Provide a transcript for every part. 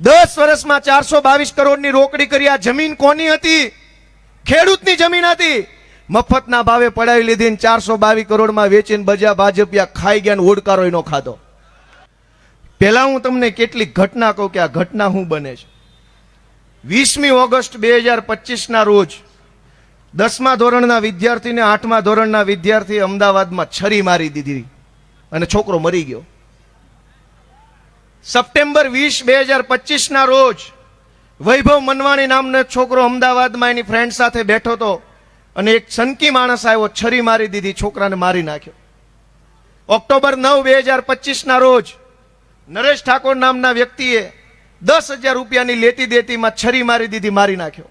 10 વર્ષમાં 422 કરોડની રોકડી કરી. આ જમીન કોની હતી? ખેડૂતની જમીન હતી. મફતના ભાવે પડાવી લીધી ને 422 કરોડમાં વેચીને બજા ભાજપિયા ખાઈ ગયા ને ઓડકારો નો ખાધો. પેલા હું તમને કેટલીક ઘટના કહું કે આ ઘટના શું બને છે. 20મી ઓગસ્ટ 2025 ના રોજ 10મા ધોરણના વિદ્યાર્થીને 8મા ધોરણના વિદ્યાર્થી અમદાવાદમાં છરી મારી દીધી અને છોકરો મરી ગયો. સપ્ટેમ્બર 20, 2025 ના રોજ વૈભવ મનવાણી નામનો એક છોકરો અમદાવાદમાં એની ફ્રેન્ડ સાથે બેઠો હતો અને એક સનકી માણસ આવ્યો, છરી મારી દીધી, છોકરાને મારી નાખ્યો. ઓક્ટોબર 9, 2025 ના રોજ નરેશ ઠાકોર નામના વ્યક્તિએ 10,000 રૂપિયાની લેતી દેતીમાં છરી મારી દીધી, મારી નાખ્યો.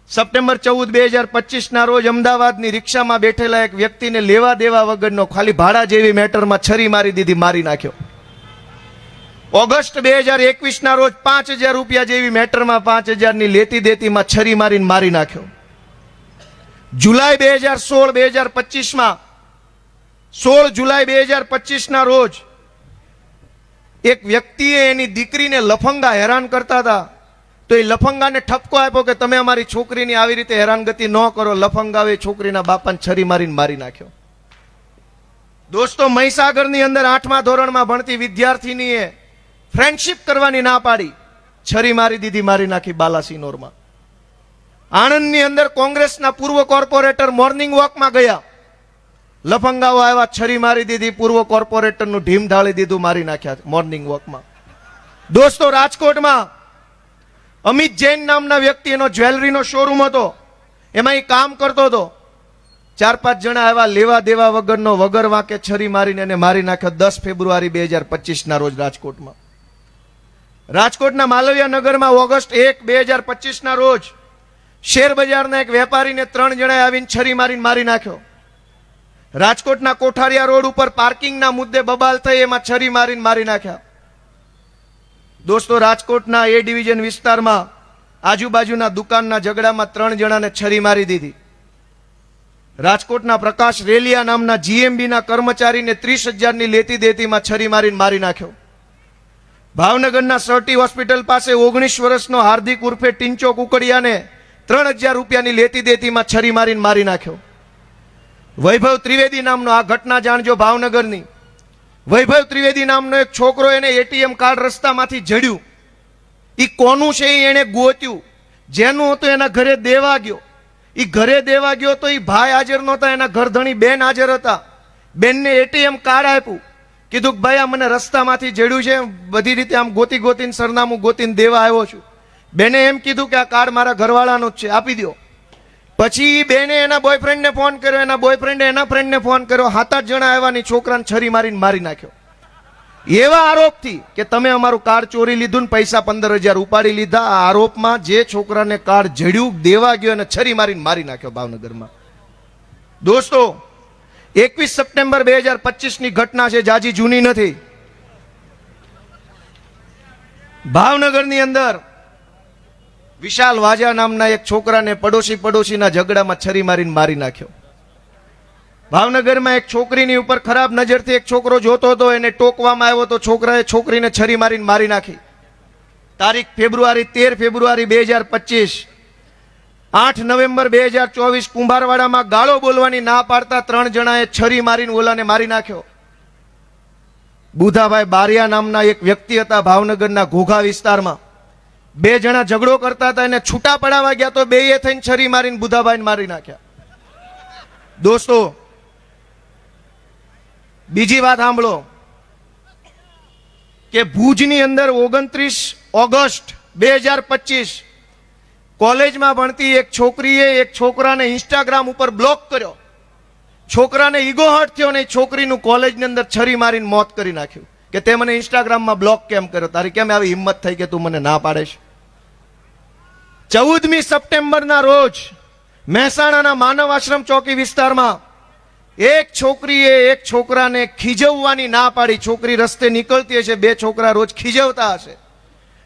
સપ્ટેમ્બર 14, 2025 ના રોજ અમદાવાદની રિક્ષામાં બેઠેલા એક વ્યક્તિને લેવા દેવા વગરનો ખાલી ભાડા જેવી મેટરમાં છરી મારી દીધી, મારી નાખ્યો. ઓગસ્ટ 2021 ના રોજ 5,000 રૂપિયા જેવી મેટરમાં 5,000ની લેતી દેતીમાં છરી મારીને મારી નાખ્યો. જુલાઈ 2016, 2025માં 16 જુલાઈ 2025 ના રોજ એક વ્યક્તિએ એની દીકરીને લફંગા હેરાન કરતા હતા તો એ લફંગાને ઠપકો આપ્યો કે તમે અમારી છોકરીની આવી રીતે હેરાનગતિ ન કરો. લફંગાએ છોકરીના બાપાને છરી મારીને મારી નાખ્યો. દોસ્તો, મહીસાગરની અંદર 8મા ધોરણમાં ભણતી વિદ્યાર્થીનીએ ફ્રેન્ડશિપ કરવાની ના પાડી, છરી મારી દીધી, મારી નાખી બાલાસિનોરમાં. આણંદની અંદર કોંગ્રેસના પૂર્વ કોર્પોરેટર મોર્નિંગ વોકમાં ગયા, લફંગાઓ આવ્યા, છરી મારી દીધી, પૂર્વ કોર્પોરેટરનું ઢીમ ઢાળી દીધું, મારી નાખ્યા મોર્નિંગ વોકમાં. દોસ્તો, રાજકોટમાં અમિત જૈન નામના વ્યક્તિ, એનો જ્વેલરીનો શોરૂમ હતો, એમાં એ કામ કરતો હતો. 4-5 જણા આવ્યા, લેવા દેવા વગરનો, વગર વાંકે છરી મારીને એને મારી નાખ્યો. 10 ફેબ્રુઆરી 2025 ના રોજ રાજકોટમાં. રાજકોટના માલવિયા નગરમાં ઓગસ્ટ 1, 2025 ના રોજ શેર બજારના એક વેપારીને 3 જણાએ આવીને છરી મારીને મારી નાખ્યો. રાજકોટના કોઠારિયા રોડ ઉપર પાર્કિંગના મુદ્દે બબાલ થઈ, એમાં છરી મારીને મારી નાખ્યા. દોસ્તો, રાજકોટના એ ડિવિઝન વિસ્તારમાં આજુબાજુના દુકાનના ઝઘડામાં 3 જણાને છરી મારી દીધી. રાજકોટના પ્રકાશ રેલિયા નામના જીએમબીના કર્મચારીને 30,000ની લેતી દેતીમાં છરી મારીને મારી નાખ્યો. ભાવનગરના સરટી હોસ્પિટલ પાસે 19 વર્ષનો હાર્દિક ઉર્ફે ટિંચો કુકડિયાને 3,000 રૂપિયાની લેતી દેતીમાં છરી મારીને મારી નાખ્યો. વૈભવ ત્રિવેદી નામનો, આ ઘટના જાણજો ભાવનગરની, વૈભવ ત્રિવેદી નામનો એક છોકરો, એને એટીએમ કાર્ડ રસ્તામાંથી જડ્યું. એ કોનું છે એને ગોત્યું, જેનું હતું એના ઘરે દેવા ગયો. એ ઘરે દેવા ગયો તો એ ભાઈ હાજર નહોતા, એના ઘરધણી બેન હાજર હતા. બેનને એટીએમ કાર્ડ આપ્યું, કીધું કે ભાઈ આ મને રસ્તામાંથી જડ્યું છે, બધી રીતે આમ ગોતી ગોતીને સરનામું ગોતીને દેવા આવ્યો છું. બેને એમ કીધું કે આ કાર્ડ મારા ઘરવાળાનું જ છે, આપી દો. પછી બેને એના બોયફ્રેન્ડને ફોન કર્યો, એના બોયફ્રેન્ડે એના ફ્રેન્ડને ફોન કર્યો. 7-8 જણા આવ્યાની છોકરાને છરી મારીને મારી નાખ્યો. એવા આરોપથી કે તમે અમારું કાર્ડ ચોરી લીધું ને પૈસા 15,000 ઉપાડી લીધા, આ આરોપમાં જે છોકરાને કાર્ડ જડ્યું, દેવા ગયો અને છરી મારીને મારી નાખ્યો ભાવનગરમાં. દોસ્તો, 21 સપ્ટેમ્બર 2025ની ઘટના છે, જાજી જૂની નથી. ભાવનગરની અંદર વિશાલ વાજા નામના એક છોકરાને પડોશીના ઝઘડામાં છરી મારીને મારી નાખ્યો. ભાવનગરમાં એક છોકરીની ઉપર ખરાબ નજરથી એક છોકરો જોતો હતો, એને ટોકવામાં આવ્યો તો છોકરાએ છોકરીને છરી મારીને મારી નાખી. તારીખ 13 ફેબ્રુઆરી 2025. 8 નવેમ્બર 2024 કુંભારવાડામાં ગાળો બોલવાની ના પાડતા 3 જણાએ છરી મારીને ઓલાને મારી નાખ્યો. બુધાભાઈ બારિયા નામના એક વ્યક્તિ હતા ભાવનગરના ઘોઘા વિસ્તારમાં. 2 જણા ઝઘડો કરતા હતા, એને છૂટા પડાવવા ગયા તો બેએ થઈને છરી મારીને બુધાભાઈને મારી નાખ્યા. દોસ્તો, બીજી વાત સાંભળો કે ભુજની અંદર 29 ઓગસ્ટ 2025 કોલેજમાં ભણતી એક છોકરીએ એક છોકરાને ઇન્સ્ટાગ્રામ ઉપર બ્લોક કર્યો. છોકરાને ઈગો હર્ટ થયો ને છોકરીનું કોલેજની અંદર છરી મારીને મોત કરી નાખ્યું કે તે મને ઇન્સ્ટાગ્રામમાં બ્લોક કેમ કર્યો, તારી કેમ આવી હિંમત થઈ કે તું મને ના પાડે છે. 14મી સપ્ટેમ્બરના રોજ મહેસાણાના માનવ આશ્રમ ચોકી વિસ્તારમાં એક છોકરીએ એક છોકરાને ખીજવવાની ના પાડી. છોકરી રસ્તે નીકળતી હશે, 2 છોકરા રોજ ખીજવતા હશે,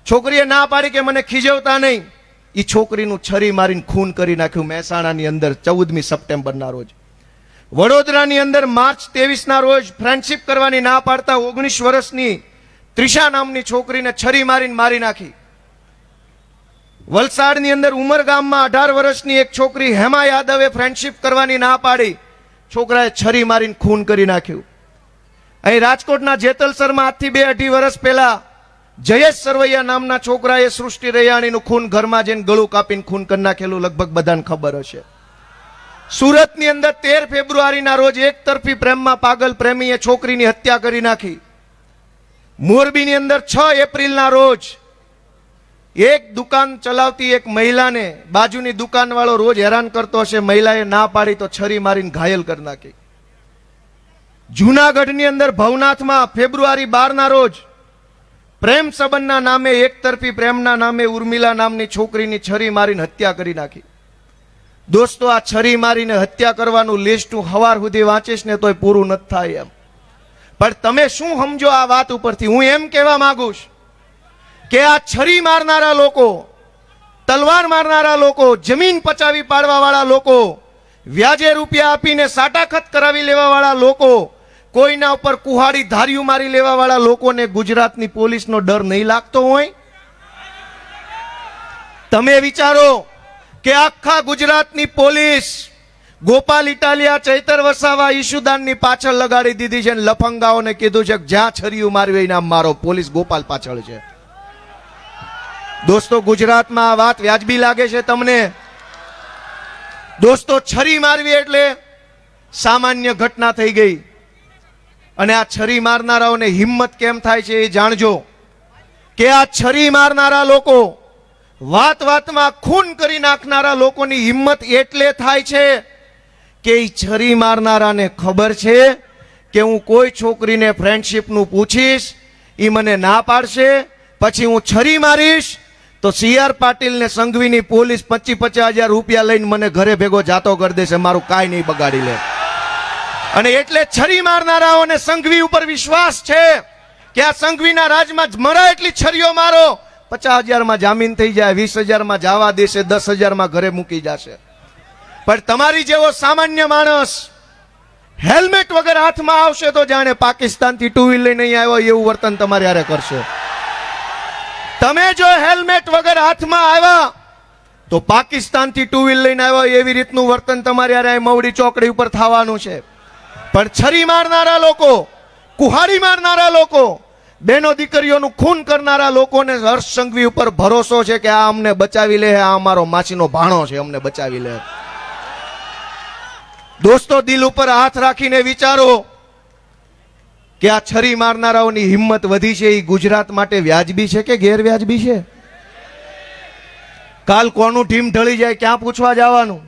છોકરીએ ના પાડી કે મને ખીજવતા નહીં. એ છોકરીનું છરી મારીને ખૂન કરી નાખ્યું મહેસાણાની અંદર 14મી સપ્ટેમ્બરના રોજ. વડોદરાની અંદર માર્ચ 23 ના રોજ ફ્રેન્ડશિપ કરવાની ના પાડતા 19 વર્ષની ત્રિષા નામની છોકરીને છરી મારીને મારી નાખી. વલસાડની અંદર ઉમરગામમાં 18 વર્ષની એક છોકરી હેમા યાદવે ફ્રેન્ડશિપ કરવાની ના પાડી, છોકરાએ છરી મારીને ખૂન કરી નાખ્યું. અહીં રાજકોટના જેતલસરમાં આજથી 2-2.5 વર્ષ પહેલા જયેશ સરવૈયા નામના છોકરાએ સૃષ્ટિ રૈયાણીનું ખૂન ઘરમાં જઈને ગળું કાપીને ખૂન કરી નાખેલું લગભગ બધાને ખબર હશે. સુરતની અંદર 13 ફેબ્રુઆરીના રોજ એક તરફી પ્રેમમાં પાગલ પ્રેમીએ છોકરીની હત્યા કરી નાખી. મોરબીની અંદર 6 એપ્રિલના રોજ એક દુકાન ચલાવતી એક મહિલાને બાજુની દુકાનવાળો રોજ હેરાન કરતો હશે, મહિલાએ ના પાડી તો છરી મારીને ઘાયલ કરી નાખી. જૂનાગઢની અંદર ભવનાથમાં ફેબ્રુઆરી 12ના રોજ પ્રેમ સંબંધના નામે એક તરફી પ્રેમના નામે ઉર્મિલા નામની છોકરીની છરી મારીને હત્યા કરી નાખી. દોસ્તો, આ છરી મારીને હત્યા કરવાનું લિસ્ટ હું સવાર સુધી વાંચીશ ને તોય પૂરું નથી થાય એમ. પણ તમે શું સમજો આ વાત ઉપરથી? હું એમ કહેવા માંગુ છું કે આ છરી મારનારા લોકો, તલવાર મારનારા લોકો, જમીન પચાવી પાડવા વાળા લોકો, વ્યાજે રૂપિયા આપીને સાટાખત કરાવી લેવા વાળા લોકો, કોઈના ઉપર કુહાડી ધાર્યું મારી લેવા વાળા લોકોને ગુજરાતની પોલીસનો ડર નહીં લાગતો હોય? તમે વિચારો કે આખા ગુજરાતની પોલીસ ગોપાલ ઇટાલિયા, ચૈતર વસાવા, ઈશુદાનની પાછળ લગાડી દીધી છે. લફંગાઓને કીધું છે કે જ્યાં છરીયું મારવી હોય નામ મારો, પોલીસ ગોપાલ પાછળ છે. દોસ્તો, ગુજરાતમાં આ વાત વ્યાજબી લાગે છે તમને? દોસ્તો, છરી મારવી એટલે સામાન્ય ઘટના થઈ ગઈ. અને આ છરી મારનારાઓને હિંમત કેમ થાય છે એ જાણજો કે આ છરી મારનારા લોકો, વાત વાતમાં ખૂન કરી નાખનારા લોકોની હિંમત એટલે થાય છે કે એ છરી મારનારાને ખબર છે કે હું કોઈ છોકરીને ફ્રેન્ડશિપનું પૂછીશ, એ મને ના પાડશે, પછી હું છરી મારીશ તો CR પાટીલ ને સંઘવીની પોલીસ 25-50 હજાર રૂપિયા લઈને મને ઘરે ભેગો જાતો કરી દેશે, મારું કાંઈ નહીં બગાડી લે. અને એટલે છરી મારનારાઓને સંઘવી ઉપર વિશ્વાસ છે કે આ સંઘવીના રાજમાં મરા એટલી છરીઓ મારો, 50,000માં જામીન થઈ જાય, 20,000માં જવા દેશે, 10,000માં ઘરે મૂકી જશે. પણ તમારી જેવો સામાન્ય માણસ હેલ્મેટ વગર હાથમાં આવશે તો જાણે પાકિસ્તાનથી 2 વ્હીલ લઈને નહીં આવ્યો એવું વર્તન તમારે હારે કરશે. તમે જો હેલ્મેટ વગર હાથમાં આવ્યા તો પાકિસ્તાનથી 2 વ્હીલ લઈને આવ્યો એવી રીતનું વર્તન તમારે હારે મવડી ચોકડી ઉપર થવાનું છે. પણ છરી મારનારા લોકો, કુહાડી મારનારા લોકો, બેનો દીકરીઓનું ખૂન કરનારા લોકોને હર્ષ સંઘવી ઉપર ભરોસો છે કે આ અમને બચાવી લે, આ અમારો માસીનો ભાણો છે, અમને બચાવી લે. દોસ્તો, દિલ ઉપર હાથ રાખીને વિચારો કે આ છરી મારનારાઓની હિંમત વધી છે એ ગુજરાત માટે વ્યાજબી છે કે ગેરવ્યાજબી છે? કાલ કોનું ઢીમ ઢળી જાય ક્યાં પૂછવા જવાનું?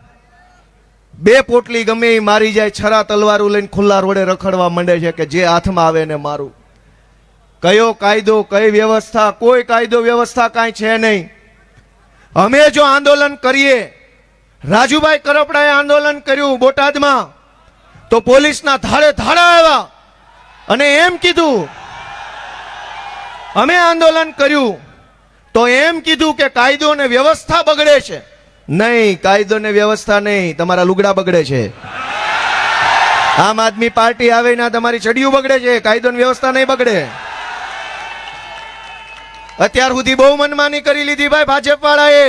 2 પોટલી ગમે એ મારી જાય, છરા તલવારું લઈને ખુલ્લા રોડે રખડવા માંડે છે કે જે હાથમાં આવે ને મારું. કયો કાયદો, કઈ વ્યવસ્થા? કોઈ કાયદો વ્યવસ્થા કાંઈ છે નહીં. અમે જો આંદોલન કરીએ, રાજુભાઈ કરપડાએ આંદોલન કર્યું બોટાદમાં, તો પોલીસના ધાડે ધાડા આવ્યા અને એમ કીધું, અમે આંદોલન કર્યું તો એમ કીધું કે કાયદો ને વ્યવસ્થા બગડે છે. નહીં, કાયદો ને વ્યવસ્થા નહીં, તમારા લુગડા બગડે છે. આમ આદમી પાર્ટી આવે ના તમારી ચડિયું બગડે છે, કાયદો ને વ્યવસ્થા નહીં બગડે. અત્યાર સુધી બહુ મનમાની કરી લીધી ભાઈ ભાજપ વાળાએ,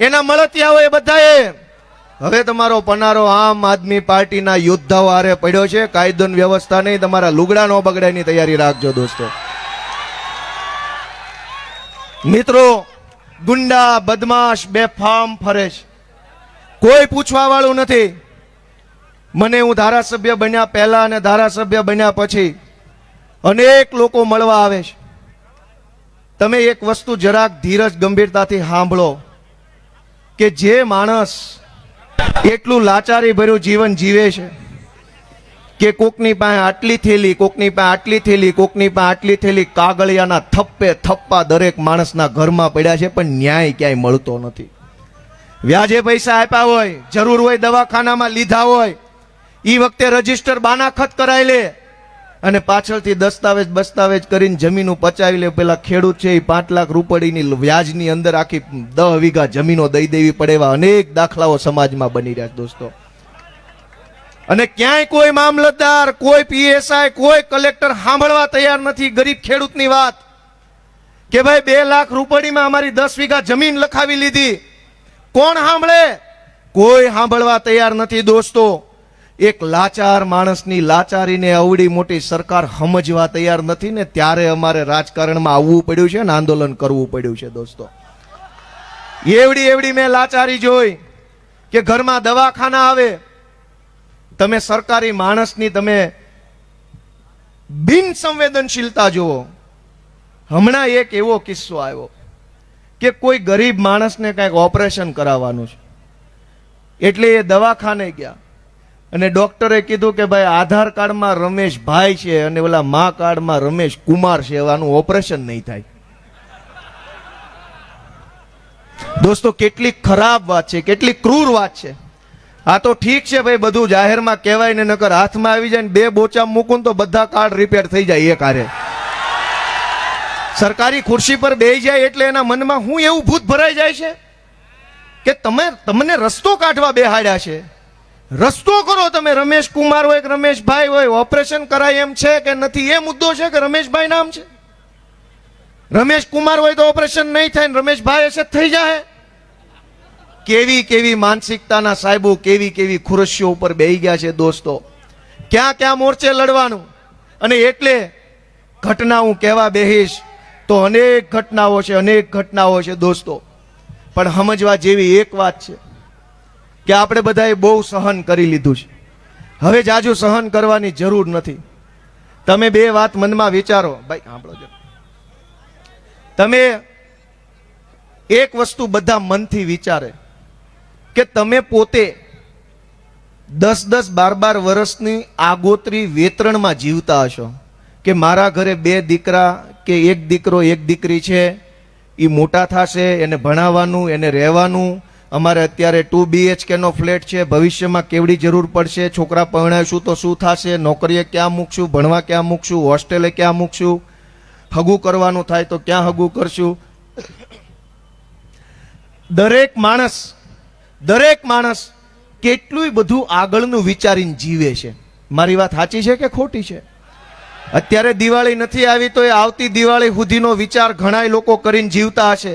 એના મળતિયાઓએ બધાએ. હવે તમારો પનારો આમ આદમી પાર્ટીના યોદ્ધાઓ હારે પડ્યો છે. કાયદો ને વ્યવસ્થા નહીં, તમારા લુગડા નો બગડે એની તૈયારી રાખજો દોસ્તો. મિત્રો, ગુંડા, બદમાશ, બેફામ ફરે છે, કોઈ પૂછવા વાળું નથી. મને હું ધારાસભ્ય બન્યા પહેલા અને ધારાસભ્ય બન્યા પછી અનેક લોકો મળવા આવે છે. તમે એક વસ્તુ જરાક ધીરજ ગંભીરતાથી સાંભળો કે જે માણસ એટલું લાચારી ભર્યું જીવન જીવે છે કે કોકની પાસે આટલી થેલી, કોકની પાસે આટલી થેલી, કોકની પાસે આટલી થેલી, કાગળિયાના થપ્પે થપ્પા દરેક માણસના ઘરમાં પડ્યા છે, પણ ન્યાય ક્યાંય મળતો નથી. વ્યાજે પૈસા આપ્યા હોય, જરૂર હોય દવાખાનામાં લીધા હોય, એ વખતે રજીસ્ટર બાનાખત કરાવી લે અને પાછળથી દસ્તાવેજ કરીને જમીનો પચાવી લે. પેલા ખેડૂત છે એ 5 લાખ રૂપિયાની વ્યાજની અંદર આખી 10 વીઘા જમીનો દઈ દેવી પડે એવા અનેક દાખલાઓ સમાજમાં બની રહ્યા છે દોસ્તો. અને ક્યાંય કોઈ મામલતદાર, કોઈ પીએસઆઈ, કોઈ કલેક્ટર સાંભળવા તૈયાર નથી ગરીબ ખેડૂતની વાત કે ભાઈ 2 લાખ રૂપિયામાં અમારી 10 વીઘા જમીન લખાવી લીધી. કોણ સાંભળે? કોઈ સાંભળવા તૈયાર નથી. દોસ્તો, એક લાચાર માણસની લાચારીને અવડી મોટી સરકાર સમજવા તૈયાર નથી ને, ત્યારે અમારે રાજકારણમાં આવવું પડ્યું છે ને આંદોલન કરવું પડ્યું છે. દોસ્તો, એવડી મેં લાચારી જોઈ કે ઘરમાં દવાખાના આવે, તમે સરકારી માણસની તમે બિન સંવેદનશીલતા જુઓ. હમણાં એક એવો કિસ્સો આવ્યો કે કોઈ ગરીબ માણસને કંઈક ઓપરેશન કરાવવાનું છે, એટલે એ દવાખાને ગયા અને ડોક્ટરે કીધું કે ભાઈ આધાર કાર્ડમાં રમેશભાઈ છે અને ઓલા મા કાર્ડમાં રમેશ કુમાર છે, આનું ઓપરેશન નહીં થાય. દોસ્તો, કેટલી ખરાબ વાત છે, કેટલી ક્રૂર વાત છે. આ તો ઠીક છે ભાઈ, બધું જાહેરમાં કહેવાય ને, નકર હાથમાં આવી જાય ને 2 બોચા મૂકું તો બધા કાર્ડ રિપેર થઈ જાય. એક હારે સરકારી ખુરશી પર બેસી જાય એટલે એના મનમાં હું એવું ભૂત ભરાઈ જાય છે કે તમને રસ્તો કાઢવા બેહાડ્યા છે. રસ્તો કરો તમે. રમેશ કુમાર હોય કે રમેશભાઈ હોય, ઓપરેશન કરાય એમ છે કે નથી એ મુદ્દો છે કે રમેશભાઈ નામ છે. રમેશ કુમાર હોય તો ઓપરેશન નહીં થાય ને રમેશભાઈ હશે થઈ જાય. કેવી માનસિકતાના સાહેબો, કેવી ખુરશીઓ ઉપર બેહી ગયા છે. દોસ્તો, ક્યાં મોરચે લડવાનું. અને એટલે ઘટના હું કહેવા બેહીશ તો અનેક ઘટનાઓ છે દોસ્તો. પણ સમજવા જેવી એક વાત છે કે આપણે બધાએ બહુ સહન કરી લીધું છે. હવે જાજુ સહન કરવાની જરૂર નથી. તમે 2 વાત મનમાં વિચારો. ભાઈ સાંભળો છો, તમે એક વસ્તુ બધા મનથી વિચારે કે તમે પોતે 10-10, 12-12 વર્ષની આગોતરી વેતરણમાં જીવતા હશો કે મારા ઘરે 2 દીકરા કે 1 દીકરો 1 દીકરી છે, એ મોટા થશે, એને ભણાવવાનું, એને રહેવાનું. અમારે અત્યારે 2 BHK નો ફ્લેટ છે, ભવિષ્યમાં કેવડી જરૂર પડશે, છોકરા પરણાવીશું તો શું થશે, નોકરીએ ક્યાં મૂકશું, ભણવા ક્યાં મૂકશું, હોસ્ટેલે ક્યાં મૂકશું, હગું કરવાનું થાય તો ક્યાં હગું કરશું. દરેક માણસ કેટલું બધું આગળનું વિચારીને જીવે છે. મારી વાત સાચી છે કે ખોટી છે? અત્યારે દિવાળી નથી આવી તો એ આવતી દિવાળી સુધીનો વિચાર ઘણા લોકો કરીને જીવતા હશે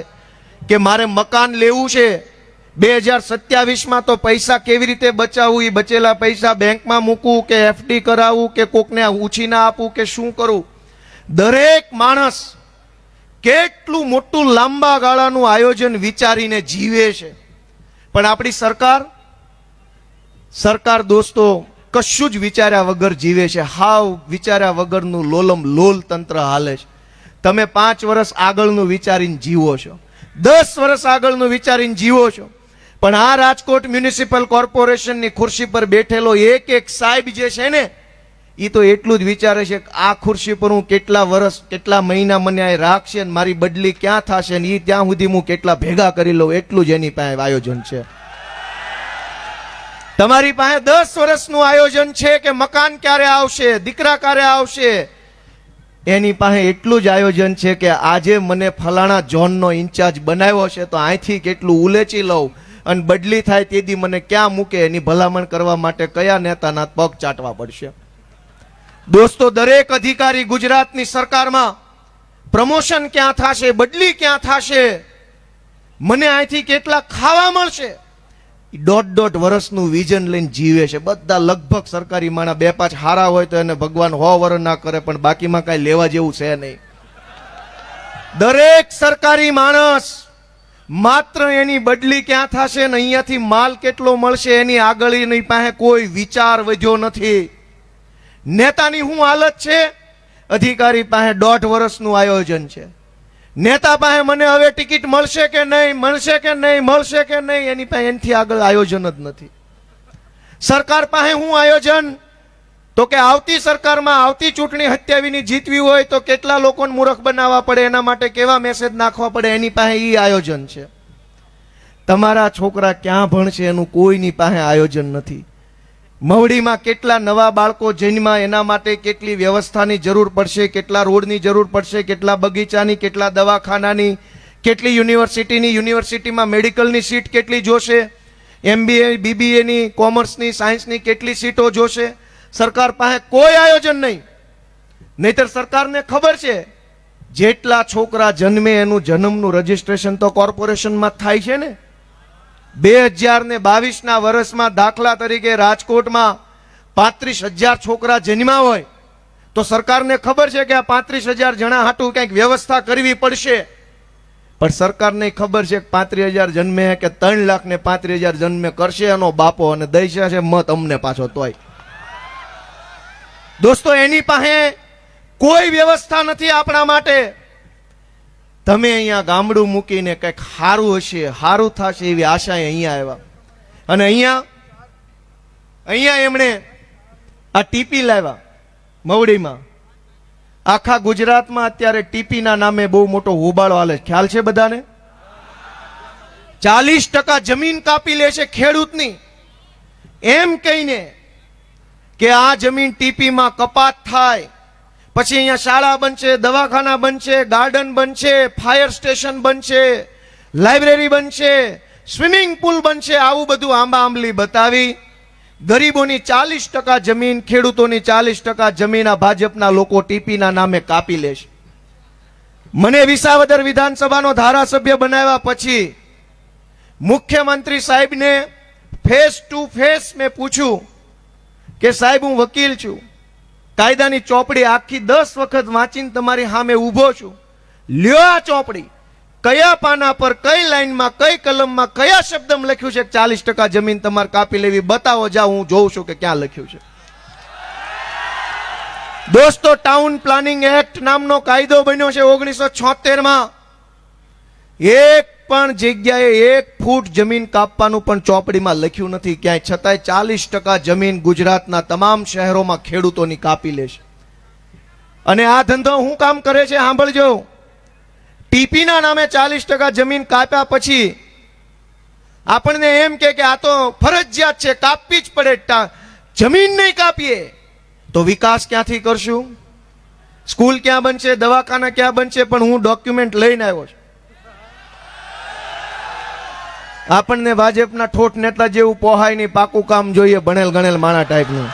કે મારે મકાન લેવું છે. 2027માં તો પૈસા કેવી રીતે બચાવવું, એ બચેલા પૈસા બેંકમાં મૂકવું કે FD કરાવવું કે કોકને ઉછીના આપવું કે શું કરવું. દરેક માણસ કેટલું મોટું લાંબા ગાળાનું આયોજન વિચારીને જીવે છે. પણ આપણી સરકાર દોસ્તો કશું જ વિચાર્યા વગર જીવે છે. હાવ વિચાર્યા વગરનું લોલમ લોલ તંત્ર હાલે છે. તમે 5 વર્ષ આગળનું વિચારીને જીવો છો, 10 વર્ષ આગળનું વિચારીને જીવો છો. પણ આ રાજકોટ મ્યુનિસિપલ કોર્પોરેશનની ખુરશી પર બેઠેલો એક સાહેબ જે છે ને, એ તો એટલું જ વિચારે છે કે આ ખુરશી પર હું કેટલા વર્ષ, કેટલા મહિના મને આ રાખશે ને મારી બદલી ક્યાં થશે ને એ ત્યાં સુધી હું કેટલા ભેગા કરી લઉં, એટલું જ એની પાસે આયોજન છે. તમારી પાસે 10 વર્ષનું આયોજન છે કે મકાન ક્યારે આવશે, દીકરા ક્યારે આવશે. એની પાસે એટલું જ આયોજન છે કે આજે મને ફલાણા ઝોનનો ઇન્ચાર્જ બનાવ્યો છે તો અહીંથી કેટલું ઉલેચી લઉં અને બદલી થાય તેથી મને ક્યાં મૂકે, એની ભલામણ કરવા માટે કયા નેતાના પગ ચાટવા પડશે. દોસ્તો, દરેક અધિકારી ગુજરાતની સરકારમાં પ્રમોશન ક્યાં થશે, બદલી ક્યાં થશે, મને અહીંથી કેટલા ખાવા મળશે, 1.5 વર્ષનું વિઝન લઈને જીવે છે બધા. લગભગ સરકારી માણા 2-5 હારા હોય તો એને ભગવાન 100 વર્ષ ના કરે, પણ બાકીમાં કઈ લેવા જેવું છે નહીં. દરેક સરકારી માણસ માત્ર એની બદલી ક્યાં થશે ને અહીંયાથી માલ કેટલો મળશે એની આગળ એની પાસે કોઈ વિચાર વધ્યો નથી. નેતાની શું હાલત છે? અધિકારી પાસે 1.5 વર્ષનું આયોજન છે. નેતા પાસે મને હવે ટિકિટ મળશે કે નહીં, મળશે કે નહીં, એની પાસે એનાથી આગળ આયોજન જ નથી. સરકાર પાસે શું આયોજન? તો કે આવતી સરકારમાં આવતી ચૂંટણી 27ની જીતવી હોય તો કેટલા લોકોને મૂર્ખ બનાવવા પડે, એના માટે કેવા મેસેજ નાખવા પડે, એની પાસે એ આયોજન છે. તમારા છોકરા ક્યાં ભણશે એનું કોઈની પાસે આયોજન નથી. મવડીમાં કેટલા નવા બાળકો જન્મા, એના માટે કેટલી વ્યવસ્થાની જરૂર પડશે, કેટલા રોડની જરૂર પડશે, કેટલા બગીચાની, કેટલા દવાખાનાની, કેટલી યુનિવર્સિટીમાં મેડિકલની સીટ કેટલી જોશે, MBA BBA ની, કોમર્સની, સાયન્સની કેટલી સીટો જોશે? સરકાર પાસે કોઈ આયોજન નહીં. નહીતર સરકારને ખબર છે જેટલા છોકરા જન્મે એનું જન્મનું રજીસ્ટ્રેશન તો કોર્પોરેશનમાં થાય છે ને. 2022ના વર્ષમાં દાખલા તરીકે રાજકોટમાં 35,000 છોકરા જન્મ્યા હોય તો સરકારને ખબર છે કે આ 35,000 જણા હાટું કંઈક વ્યવસ્થા કરવી પડશે. પણ સરકારને ખબર છે કે 35,000 જન્મે કે 3 લાખ ને 35,000 જન્મે કરશે એનો બાપો અને દઈ છે મત અમને પાછો તોય. દોસ્તો, એની પાસે કોઈ વ્યવસ્થા નથી આપણા માટે. તમે અહીંયા ગામડું મૂકીને કંઈક સારું હશે, સારું થશે એવી આશાએ અહીંયા આવ્યા. અને અહીંયા એમણે આ ટીપી લાવ્યા મવડીમાં. આખા ગુજરાતમાં અત્યારે ટીપીના નામે બહુ મોટો હોબાળો હાલે. ખ્યાલ છે બધાને? 40% જમીન કાપી લે છે ખેડૂતની, એમ કહીને કે આ જમીન ટીપીમાં કપાત થાય, પછી અહીંયા શાળા બનશે, દવાખાના બનશે, ગાર્ડન બનશે, ફાયર સ્ટેશન બનશે, લાઇબ્રેરી બનશે, સ્વિમિંગ પુલ બનશે. આવું બધું આંબા આંબલી બતાવી ગરીબોની 40% જમીન, ખેડૂતોની 40% જમીન આ ભાજપના લોકો ટીપીના નામે કાપી લેશે. મને વિસાવદર વિધાનસભાનો ધારાસભ્ય બનાવ્યા પછી મુખ્યમંત્રી સાહેબને ફેસ ટુ ફેસ મેં પૂછ્યું કે સાહેબ, હું વકીલ છું, કાયદાની ચોપડી આખી 10 વખત વાંચીને તમારી સામે ઊભો છું. લ્યો આ ચોપડી, કયા પાના પર, કઈ લાઈનમાં, કઈ કલમમાં, કયા શબ્દમાં લખ્યું છે 40% જમીન તમારે કાપી લેવી? બતાવો, જાઓ, હું જોઉં છું કે ક્યાં લખ્યું છે. દોસ્તો, ટાઉન પ્લાનિંગ એક્ટ નામનો કાયદો બન્યો છે 1976માં. એક પણ જગ્યાએ 1 ફૂટ જમીન કાપવાનું પણ ચોપડીમાં લખ્યું નથી ક્યાંય. છતાંય 40% જમીન ગુજરાતના તમામ શહેરોમાં ખેડૂતોની કાપી લેશે. અને આ ધંધો શું કામ કરે છે સાંભળજો. ટીપીના નામે 40% જમીન કાપ્યા પછી આપણને એમ કે આ તો ફરજિયાત છે, કાપવી જ પડે. જમીન નહીં કાપીએ તો વિકાસ ક્યાંથી કરશું? સ્કૂલ ક્યાં બનશે? દવાખાના ક્યાં બનશે? પણ હું ડોક્યુમેન્ટ લઈને આવ્યો છું. આપણને ભાજપના ઠોઠ નેતા જેવું પોહાય નહીં, પાકું કામ જોઈએ, ભણેલ ગણેલ માણા ટાઈપનું.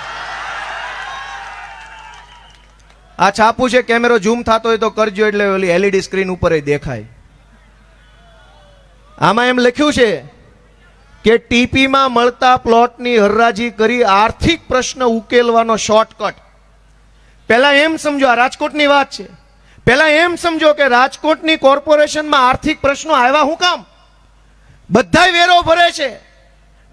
આ છાપું છે, કેમેરો ઝૂમ થતો હોય તો કરજો, એટલે ઓલી LED સ્ક્રીન ઉપર દેખાય. આમાં એમ લખ્યું છે કે ટીપીમાં મળતા પ્લોટની હરાજી કરી આર્થિક પ્રશ્ન ઉકેલવાનો શોર્ટકટ. પહેલા એમ સમજો, આ રાજકોટની વાત છે, પહેલા એમ સમજો કે રાજકોટની કોર્પોરેશનમાં આર્થિક પ્રશ્નો આવ્યા શું કામ? બધાય વેરો ભરે છે,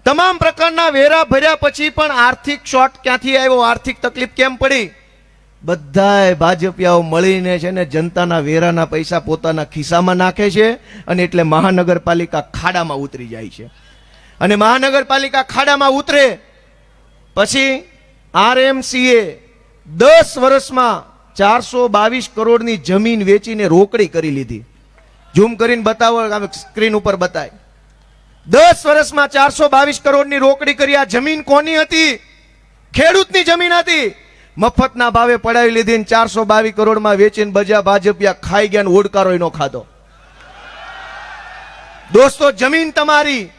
તમામ પ્રકારના વેરા ભર્યા પછી પણ આર્થિક શોર્ટ ક્યાંથી આવ્યો? આર્થિક તકલીફ કેમ પડી? બધાય ભાજપિયાઓ મળીને છે ને જનતાના વેરાના પૈસા પોતાના ખિસ્સામાં નાખે છે, અને એટલે મહાનગરપાલિકા ખાડામાં ઉતરી જાય છે. અને મહાનગરપાલિકા ખાડામાં ઉતરે પછી RMCએ 10 વર્ષમાં 422 કરોડની જમીન વેચીને રોકડી કરી લીધી. ઝૂમ કરીને બતાવો, સ્ક્રીન ઉપર બતાય. 10 વર્ષમાં 422 કરોડની રોકડી કરી. આ જમીન કોની હતી? ખેડૂતની જમીન હતી. મફતના ભાવે પડાવી લીધી ને 422 કરોડમાં વેચીને બજા ભાજપિયા ખાઈ ગયા ને ઓડકારો નો ખાધો. દોસ્તો, જમીન તમારી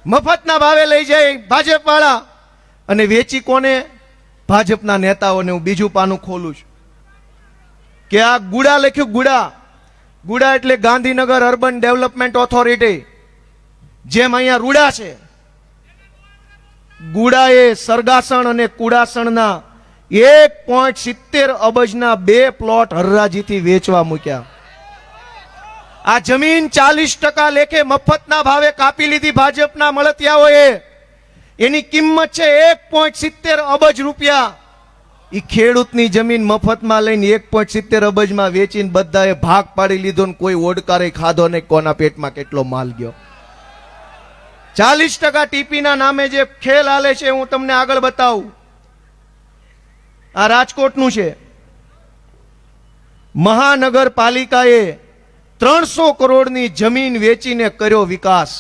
મફતના ભાવે લઈ જાય ભાજપ વાળા, અને વેચી કોને? ભાજપના નેતાઓને. હું બીજું પાનું ખોલું છું કે આ ગુડા લખ્યું, ગુડા. ગુડા એટલે ગાંધીનગર અર્બન ડેવલપમેન્ટ ઓથોરિટી. જેમ અહીંયા રૂડા છે, ગુડાએ સરગાસણ અને કુડાસણના 1.70 અબજના 2 પ્લોટ હરાજીથી વેચવા મૂક્યા. આ જમીન 40% લેખે મફતના ભાવે કાપી લીધી ભાજપના મળતિયાઓએ. એની કિંમત છે 1.70 અબજ રૂપિયા. એ ખેડૂતની જમીન મફતમાં લઈને 1.70 અબજમાં વેચીને બધાએ ભાગ પાડી લીધો ને કોઈ ઓડકારે ખાધો ને કોના પેટમાં કેટલો માલ ગયો. 40% ટીપીના નામે જે ખેલ હાલે છે હું તમને આગળ બતાવું. આ રાજકોટનું છે. મહાનગરપાલિકાએ 300 કરોડની જમીન વેચીને કર્યો વિકાસ.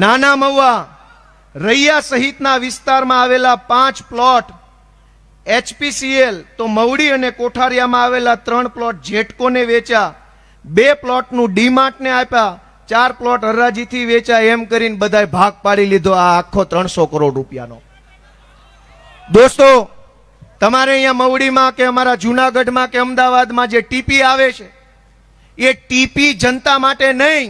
નાના મવા, રૈયા સહિતના વિસ્તારમાં આવેલા 5 પ્લોટ HPCL તો મવડી અને કોઠારિયામાં આવેલા 3 પ્લોટ જેટકોને વેચ્યા. 2 પ્લોટનું ડીમાર્ટને આપ્યા. 4 પ્લોટ હરાજીથી વેચાય એમ કરીને બધાય ભાગ પાડી લીધો આ આખો 300 કરોડ રૂપિયાનો. દોસ્તો, તમારે અહીંયા મવડીમાં કે અમારા જુનાગઢમાં કે અમદાવાદમાં જે ટીપી આવે છે એ ટીપી જનતા માટે નહીં,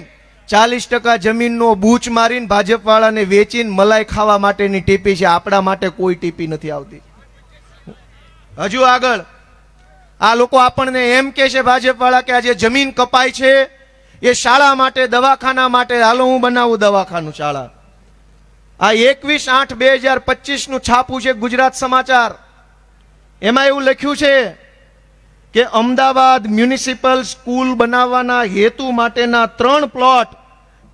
40% જમીનનો બૂચ મારીને ભાજપ વાળાને વેચીને મલાઈ ખાવા માટેની ટીપી છે. આપણા માટે કોઈ ટીપી નથી આવતી. હજુ આગળ આ લોકો આપણને એમ કે છે ભાજપ વાળા કે આ જે જમીન કપાય છે એ શાળા માટે, દવાખાના માટે. હાલો હું બનાવું દવાખાનું, શાળા. આ 21/8/2025 નું છાપું છે ગુજરાત સમાચાર. એમાં એવું લખ્યું છે કે અમદાવાદ મ્યુનિસિપલ સ્કૂલ બનાવવાના હેતુ માટેના 3 પ્લોટ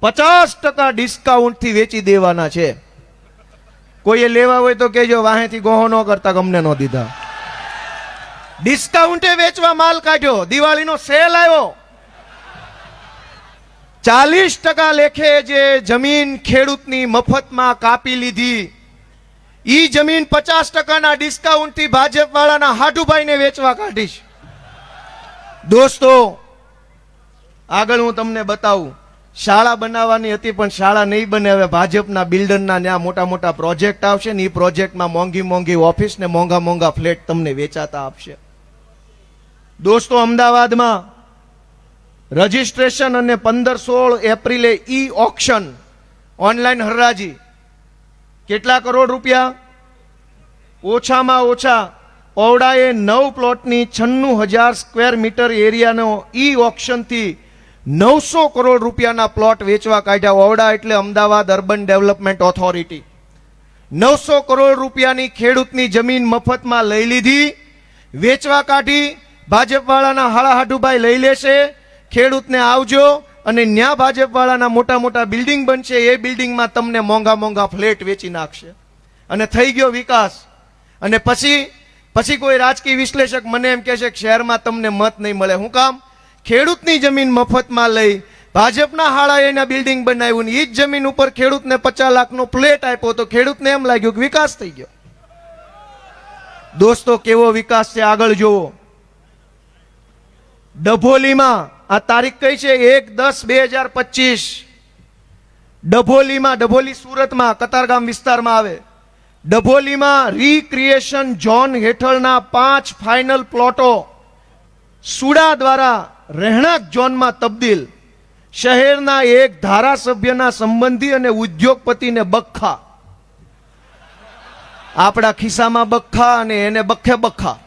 50% ડિસ્કાઉન્ટથી વેચી દેવાના છે. કોઈએ લેવા હોય તો કેજો, વાહેથી ગોહો ન કરતા, ગમને ન દીધા. ડિસ્કાઉન્ટે વેચવા માલ કાઢ્યો. દિવાળીનો સેલ આવ્યો. 40% લેખે જે જમીન ખેડૂતની મફતમાં કાપી લીધી, ઈ જમીન 50%ના ડિસ્કાઉન્ટથી ભાજપ વાળાના હાડુભાઈને વેચવા કાઢીશ. દોસ્તો, આગળ હું તમને બતાવું. શાળા બનાવવાની હતી પણ શાળા નહીં બને. હવે ભાજપના બિલ્ડરના ત્યાં મોટા મોટા પ્રોજેક્ટ આવશે ને એ પ્રોજેક્ટમાં મોંઘી મોંઘી ઓફિસ ને મોંઘા મોંઘા ફ્લેટ તમને વેચાતા આપશે. દોસ્તો, અમદાવાદમાં રજીસ્ટ્રેશન અને 15-16 એપ્રિલે ઈ ઓક્શન, ઓનલાઈન હરાજી, કેટલા કરોડ રૂપિયા? ઓછામાં ઓછા ઓવડાએ 9 પ્લોટની 96,000 સ્ક્વેર મીટર એરિયાનો ઈ ઓક્શનથી 900 કરોડ રૂપિયાના પ્લોટ વેચવા કાઢ્યા. ઓવડા એટલે Ahmedabad urban development authority. 900 crore રૂપિયાની ખેડૂતની જમીન મફતમાં લઈ લીધી, વેચવા કાઢી. ભાજપ વાળાના હાડાહાડુભાઈ લઈ લેશે. ખેડૂતને આવજો અને ન્યા ભાજપ વાળાના મોટા મોટા બિલ્ડિંગ બનશે. એ બિલ્ડિંગમાં તમને મોંઘા મોંઘા ફ્લેટ વેચી નાખશે અને થઈ ગયો વિકાસ. અને પછી કોઈ રાજકીય વિશ્લેષક મને એમ કહે છે કે શહેરમાં તમને મત નહીં મળે. શું કામ? ખેડૂતની જમીન મફતમાં લઈ ભાજપના હાળા એના બિલ્ડિંગ બનાવ્યું ને એ જ જમીન ઉપર ખેડૂતને 50 લાખનો પ્લેટ આપ્યો તો ખેડૂતને એમ લાગ્યું કે વિકાસ થઈ ગયો. દોસ્તો, કેવો વિકાસ છે આગળ જોવો. ડભોલીમાં આ તારીખ કઈ છે? 1/10/2025. ડભોલી સુરતમાં કતારગામ વિસ્તારમાં આવે. ડભોલીમાં રીક્રિએશન ઝોન હેઠળના 5 ફાઇનલ પ્લોટો સુડા દ્વારા રહેણાંક ઝોનમાં તબદીલ. શહેરના એક ધારાસભ્યના સંબંધી અને ઉદ્યોગપતિને બખ્ખા. આપણા ખિસ્સામાં બખ્ખા અને એને બખ્ખે બખ્ખા.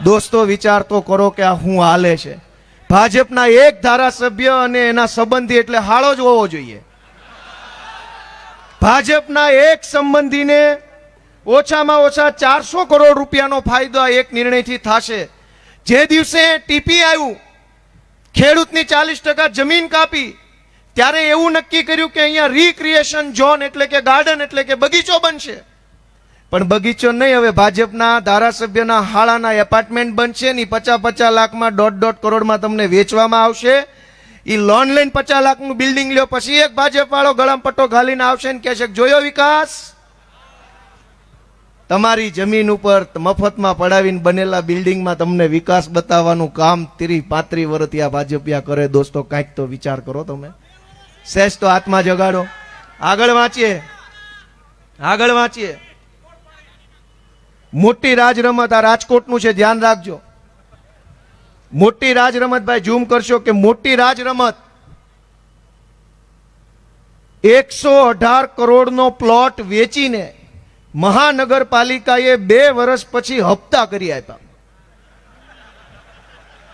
દોસ્તો, વિચાર તો કરો કે આ શું હાલે છે. ભાજપના એક ધારાસભ્ય અને એના સંબંધી એટલે હાળો જ હોવો જોઈએ. ભાજપના એક સંબંધીને ઓછામાં ઓછા 400 કરોડ રૂપિયાનો ફાયદો આ એક નિર્ણયથી થશે. જે દિવસે ટીપી આવ્યું, ખેડૂતની 40% જમીન કાપી, ત્યારે એવું નક્કી કર્યું કે અહીંયા રીક્રિએશન ઝોન એટલે કે ગાર્ડન એટલે કે બગીચો બનશે. પણ બગીચો નહીં, હવે ભાજપના ધારાસભ્યના હાળાના એપાર્ટમેન્ટ બનશે ને 50 લાખમાં 1.5 કરોડમાં તમને વેચવામાં આવશે. એ લોન લઈને 50 લાખનું બિલ્ડિંગ લ્યો, પછી એક ભાજપ વાળો ગળામાં પટ્ટો ઘાલીને આવશે ને કહેશે જોયો વિકાસ. તમારી જમીન ઉપર મફતમાં પડાવીને બનેલા બિલ્ડિંગમાં તમને વિકાસ બતાવવાનું કામ 30-35 વર્ષથી આ ભાજપિયા કરે. દોસ્તો, કાંઈક તો વિચાર કરો તમે. સહેજ તો આત્મા જગાડો. આગળ વાંચીએ. મોટી રાજ રમત આ રાજકોટનું છે, ધ્યાન રાખજો. મોટી રાજ રમત, ભાઈ ઝૂમ કરશો કે મોટી રાજ રમત 118 કરોડનો પ્લોટ વેચીને મહાનગરપાલિકાએ 2 વર્ષ પછી હપ્તા કરી આપ્યા.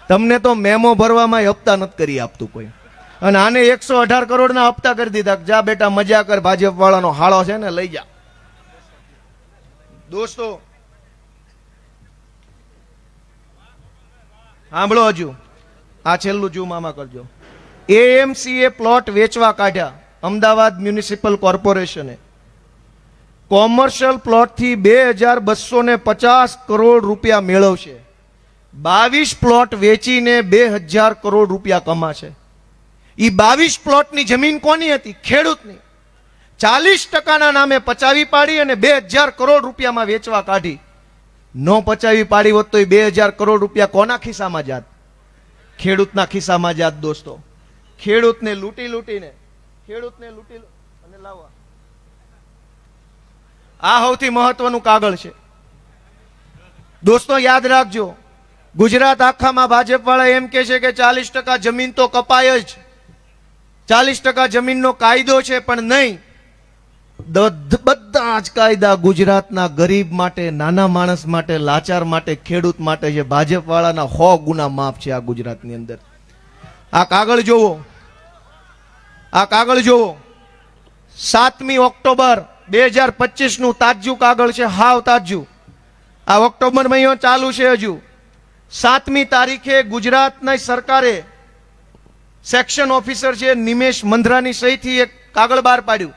તમને તો મેમો ભરવામાં હપ્તા નથી કરી આપતું કોઈ, અને આને 118 કરોડના હપ્તા કરી દીધા. જા બેટા મજા કર, ભાજપ વાળાનો હાળો છે ને લઈ જા. દોસ્તો, સાંભળો, હજુ આ છેલ્લું ઝૂમ આમાં કરજો. એએમસીએ પ્લોટ વેચવા કાઢ્યા. અમદાવાદ મ્યુનિસિપલ કોર્પોરેશને કોમર્શિયલ પ્લોટથી 2250 કરોડ રૂપિયા મેળવશે. 22 પ્લોટ વેચીને 2000 કરોડ રૂપિયા કમાશે. એ 22 પ્લોટની જમીન કોની હતી? ખેડૂતની. 40%ના નામે પચાવી પાડી અને 2000 કરોડ રૂપિયામાં વેચવા કાઢી. નો પચાવી પાડી હોત તો 2000 કરોડ રૂપિયા કોના ખિસ્સામાં જાત? ખેડૂતના ખિસ્સામાં જાત. દોસ્તો, ખેડૂતને લૂંટીને અને લાવવા. આ સૌથી મહત્વનું કાગળ છે દોસ્તો, યાદ રાખજો. ગુજરાત આખામાં ભાજપ વાળા એમ કે છે કે 40% જમીન તો કપાય જ, 40% જમીનનો કાયદો છે, પણ નહીં. બધા જ કાયદા ગુજરાતના ગરીબ માટે, નાના માણસ માટે, લાચાર માટે, ખેડૂત માટે છે. ભાજપ વાળાના 100 ગુના માફ છે આ ગુજરાતની અંદર. આ કાગળ જોવો, આ કાગળ જોવો. 7મી ઓક્ટોબર 2025 નું તાજું કાગળ છે, હાવ તાજું. આ ઓક્ટોબર મહિનો ચાલુ છે હજુ. 7મી તારીખે ગુજરાતની સરકારે સેક્શન ઓફિસર છે નિમેશ મંધરાની સહીથી એક કાગળ બહાર પાડ્યું.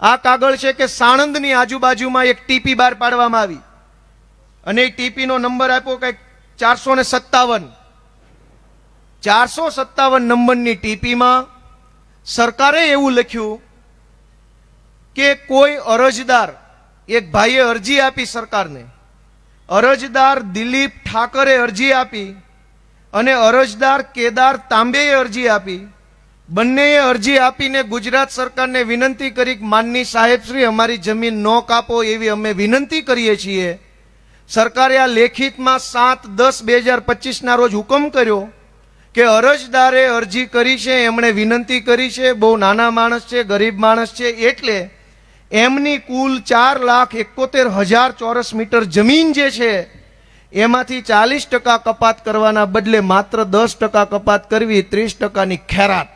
આ કાગળ છે કે સાણંદની આજુબાજુમાં એક ટીપી બહાર પાડવામાં આવી અને એ ટીપી નો નંબર આપ્યો કંઈક 457 નંબરની ટીપીમાં સરકારે એવું લખ્યું કે કોઈ અરજદાર, એક ભાઈએ અરજી આપી સરકારને, અરજદાર દિલીપ ઠાકરે અરજી આપી અને અરજદાર કેદાર તાંબેએ અરજી આપી. બંનેએ અરજી આપીને ગુજરાત સરકારને વિનંતી કરી, માનની સાહેબશ્રી અમારી જમીન ન કાપો એવી અમે વિનંતી કરીએ છીએ. સરકારે આ લેખિતમાં 7/10/2025 ના રોજ હુકમ કર્યો કે અરજદારે અરજી કરી છે, એમણે વિનંતી કરી છે, બહુ નાના માણસ છે, ગરીબ માણસ છે, એટલે એમની કુલ 4,71,000 ચોરસ મીટર જમીન જે છે એમાંથી 40% કપાત કરવાના બદલે માત્ર 10% કપાત કરવી, 30%ની ખેરાત.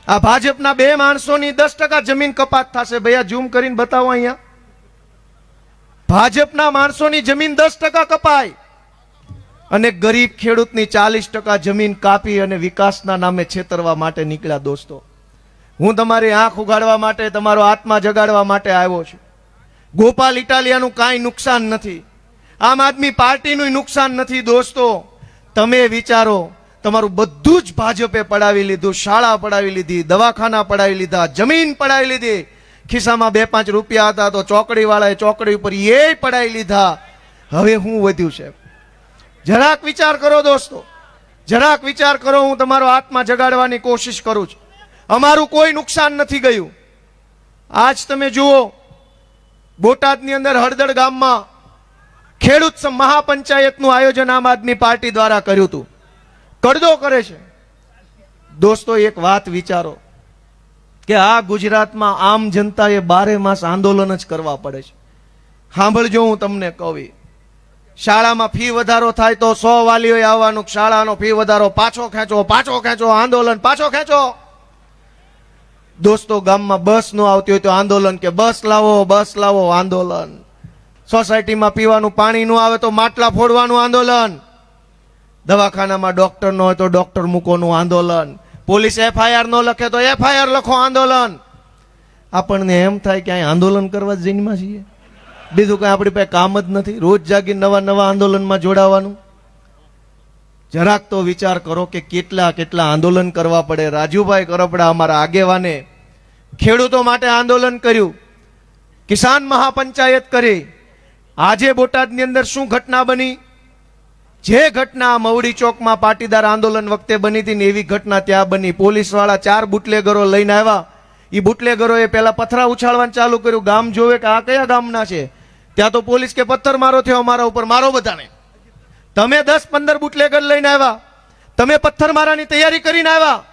આ ભાજપના 2 માણસોની 10% જમીન કપાત થશે. ભૈયા ઝૂમ કરીને બતાવો અહીંયા. ભાજપના માણસોની જમીન 10% કપાય અને ગરીબ ખેડૂતની 40% જમીન કાપી અને વિકાસના નામે છેતરવા માટે નીકળ્યા. દોસ્તો, હું તમારી આંખ ઉગાડવા માટે, તમારો આત્મા જગાડવા માટે આવ્યો છું. ગોપાલ ઇટાલિયાનું કાંઈ નુકસાન નથી, આમ આદમી પાર્ટીનું નુકસાન નથી. દોસ્તો, તમે વિચારો, તમારું બધું જ ભાજપે પડાવી લીધું. શાળા પડાવી લીધી, દવાખાના પડાવી લીધા, જમીન પડાવી લીધી. ખિસ્સામાં 2-5 રૂપિયા હતા તો ચોકડી વાળાએ ચોકડી ઉપર એ પડાવી લીધા. હવે શું વધ્યું છે? જરાક વિચાર કરો દોસ્તો, જરાક વિચાર કરો. હું તમારો આત્મા જગાડવાની કોશિશ કરું છું. અમારું કોઈ નુકસાન નથી ગયું. આજ તમે જુઓ, બોટાદની અંદર હળદળ ગામમાં ખેડૂત મહાપંચાયતનું આયોજન આમ આદમી પાર્ટી દ્વારા કર્યું હતું. કડદો કરે છે. દોસ્તો, એક વાત વિચારો કે આ ગુજરાતમાં આમ જનતાએ 12 માસ આંદોલન જ કરવા પડે છે. સાંભળજો, હું તમને કહું, શાળામાં ફી વધારો થાય તો 100 વાલીઓએ આવવાનું. શાળાનો ફી વધારો પાછો ખેંચો, આંદોલન પાછો ખેંચો. દોસ્તો, ગામમાં બસ ન આવતી હોય તો આંદોલન, કે બસ લાવો, આંદોલન. સોસાયટીમાં પીવાનું પાણી ન આવે તો માટલા ફોડવાનું આંદોલન. દવાખાનામાં ડોક્ટર ન હોય તો ડોક્ટર મૂકોનું આંદોલન. પોલીસ FIR ન લખે તો FIR લખો, આંદોલન. આપણને એમ થાય કે અહીં આંદોલન કરવા જ જઈનમાં છીએ, બીજું કઈ આપણી પાસે કામ જ નથી. રોજ જાગી નવા આંદોલનમાં જોડાવાનું. જરાક તો વિચાર કરો કે કેટલા આંદોલન કરવા પડે. રાજુભાઈ કરપડા અમારા આગેવાને ખેડૂતો માટે આંદોલન કર્યું, કિસાન મહાપંચાયત કરી. આજે બોટાદની અંદર શું ઘટના બની? જે ઘટના મવડી ચોકમાં પાટીદાર આંદોલન વખતે બની હતી ને એવી ઘટના ત્યાં બની. પોલીસ વાળા 4 બુટલેગરો લઈને આવ્યા. એ બુટલેગરોએ પહેલા પથરા ઉછાળવાનું ચાલુ કર્યું. ગામ જોવે કે આ કયા ગામના છે. ત્યાં તો પોલીસ કે પથ્થર મારો થયો અમારા ઉપર, મારો બધાને. તમે 10-15 બુટલેગર લઈને આવ્યા, તમે પથ્થર મારાની તૈયારી કરીને આવ્યા,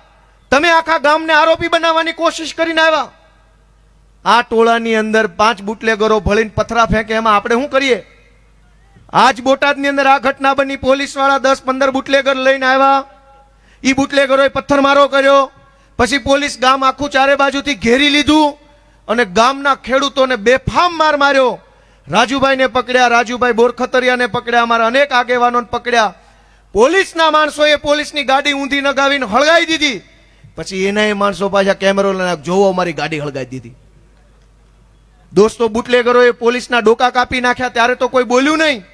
તમે આખા ગામને આરોપી બનાવવાની કોશિશ કરીને આવ્યા. આ ટોળાની અંદર 5 બુટલેગરો ભળીને પથરા ફેંકે, એમાં આપણે શું કરીએ? આજ બોટાદની અંદર આ ઘટના બની. પોલીસ વાળા 10-15 બુટલેગર લઈને આવ્યા. એ બુટલેગરોએ પથ્થરમારો કર્યો. પછી પોલીસ ગામ આખું ચારે બાજુથી ઘેરી લીધું અને ગામના ખેડૂતોને બેફામ માર માર્યો. રાજુભાઈને પકડ્યા, રાજુભાઈ બોરખતરિયાને પકડ્યા, અમારા અનેક આગેવાનોને પકડ્યા. પોલીસના માણસોએ પોલીસની ગાડી ઊંધી નગાવીને હળગાવી દીધી. પછી એના માણસો પાછા કેમેરો લઈને જોવો અમારી ગાડી હળગાવી દીધી. દોસ્તો, બુટલેગરોએ પોલીસના ડોકા કાપી નાખ્યા ત્યારે તો કોઈ બોલ્યું નહીં.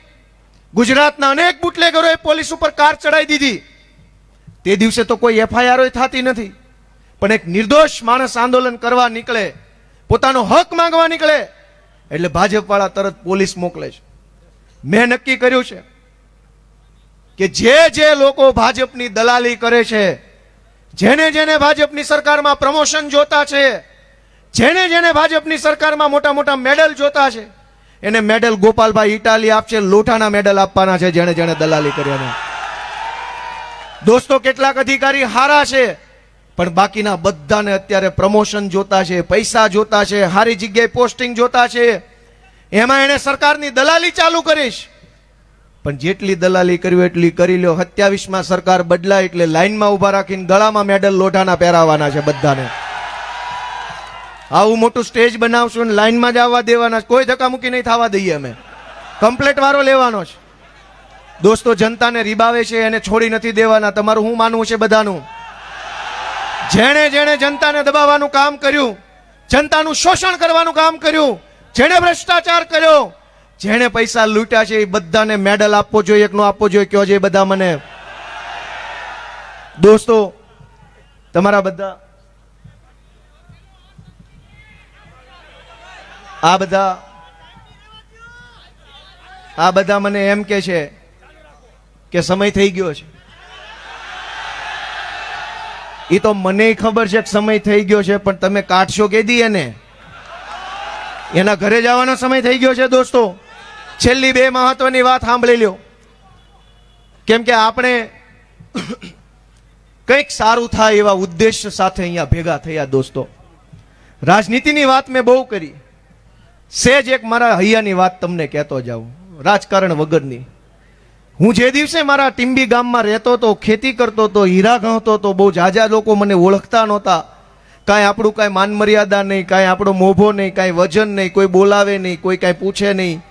ગુજરાતના અનેક બુટલેગરોએ પોલીસ ઉપર કાર ચડાવી દીધી. તે દિવસે તો કોઈ FIR થતી નથી. પણ એક નિર્દોષ માણસ આંદોલન કરવા નીકળે, પોતાનો હક માંગવા નીકળે એટલે ભાજપ વાળા તરત પોલીસ મોકલે છે. મેં નક્કી કર્યું છે કે જે લોકો ભાજપની દલાલી કરે છે જેને જેને ભાજપની સરકારમાં પ્રમોશન જોતા છે, જેને જેને ભાજપની સરકારમાં મોટા મોટા મેડલ જોતા છે, એને મેડલ ગોપાલભાઈ ઇટાલી આપશે, લોટાના મેડલ આપવાના છે જેને જેને દલાલી કર્યા. દોસ્તો, કેટલાક અધિકારી હારા છે, પણ બાકીના બધાને અત્યારે પ્રમોશન જોતા છે, પૈસા જોતા છે, સારી જગ્યાએ પોસ્ટિંગ જોતા છે. એમાં એને સરકારની દલાલી ચાલુ કરીશ. પણ જેટલી દલાલી કરવી એટલી કરી લ્યો. 27માં સરકાર બદલાય એટલે લાઈનમાં ઉભા રાખીને ગળામાં મેડલ લોઢાના પહેરાવાના છે બધાને. આવું મોટું સ્ટેજ બનાવશું ને લાઈનમાં જ આવવા દેવાના. કોઈ ધક્કામુક્કી નહીં થવા દઈએ. અમે કમ્પ્લેટ વારો લેવાનો છે. દોસ્તો, જનતાને રીબાવે છે એને છોડી નથી દેવાના. તમારું શું માનવું છે બધાનું? જેણે જેણે જનતાને દબાવવાનું કામ કર્યું, જનતાનું શોષણ કરવાનું કામ કર્યું, જેણે ભ્રષ્ટાચાર કર્યો, જેણે પૈસા લૂંટ્યા છે, એ બધાને મેડલ આપવો જોઈએ. એકનો આપવો જોઈએ. કયો છે બધા મને? દોસ્તો, તમારા બધા આ બધા મને એમ કે છે કે સમય થઈ ગયો છે. એ તો મને ખબર છે કે સમય થઈ ગયો છે, પણ તમે કાઢશો કે દી એને? એના ઘરે જવાનો સમય થઈ ગયો છે. દોસ્તો, છેલ્લી 2 મહત્વની વાત સાંભળી લ્યો. કેમ કે આપણે કંઈક સારું થાય એવા ઉદ્દેશ્ય સાથે અહીંયા ભેગા થયા. દોસ્તો, રાજનીતિની વાત મેં બહુ કરી. સેજ એક મારા હૈયાની વાત તમને કહેતો જાઉં, રાજકારણ વગરની. હું જે દિવસે મારા ટીંબી ગામમાં રહેતો હતો, ખેતી કરતો હતો, હીરા ગણતો હતો, બહુ જાજા લોકો મને ઓળખતા નહોતા. કાંઈ આપણું કાંઈ માન મર્યાદા નહીં, કાંઈ આપણો મોભો નહીં, કાંઈ વજન નહીં, કોઈ બોલાવે નહીં, કોઈ કાંઈ પૂછે નહીં.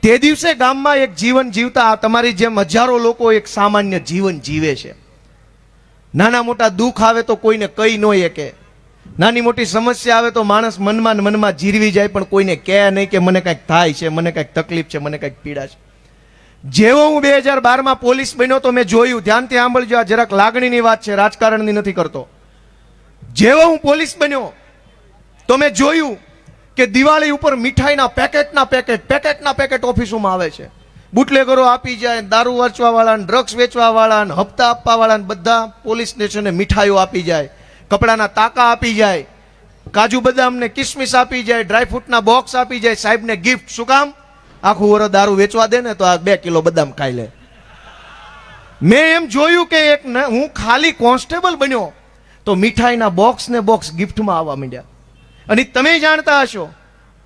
તે દિવસે ગામમાં એક જીવન જીવતા તમારી જેમ હજારો લોકો એક સામાન્ય જીવન જીવે છે. નાના મોટા દુઃખ આવે તો કોઈને કહી ન શકે. નાની મોટી સમસ્યા આવે તો માણસ મનમાં ને મનમાં જીરવી જાય, પણ કોઈને કહે નહીં કે મને કંઈક થાય છે, મને કંઈક તકલીફ છે, મને કંઈક પીડા છે. જેવો હું 2012માં પોલીસ બન્યો તો મેં જોયું. ધ્યાનથી સાંભળજો, આ જરાક લાગણીની વાત છે, રાજકારણની નથી કરતો. જેવો હું પોલીસ બન્યો તો મેં જોયું કે દિવાળી ઉપર મીઠાઈના પેકેટના પેકેટ ઓફિસોમાં આવે છે. બુટલેગરો આપી જાય, દારૂ વેચવા વાળા, ડ્રગ્સ વેચવા વાળા, હપ્તા આપવા વાળા, બધા પોલીસ સ્ટેશને મીઠાઈઓ આપી જાય, કપડાના તાકા આપી જાય, કાજુ બદામ ને કિસમિસ આપી જાય, ડ્રાયફ્રૂટના બોક્સ આપી જાય. સાહેબને ગિફ્ટ. શું કામ? આખું વરસ દારૂ વેચવા દે ને તો આ 2 કિલો બદામ ખાઈ લે. મેં એમ જોયું કે હું ખાલી કોન્સ્ટેબલ બન્યો તો મીઠાઈના બોક્સ ને બોક્સ ગિફ્ટમાં આવવા માંડ્યા. અને તમે જાણતા હશો,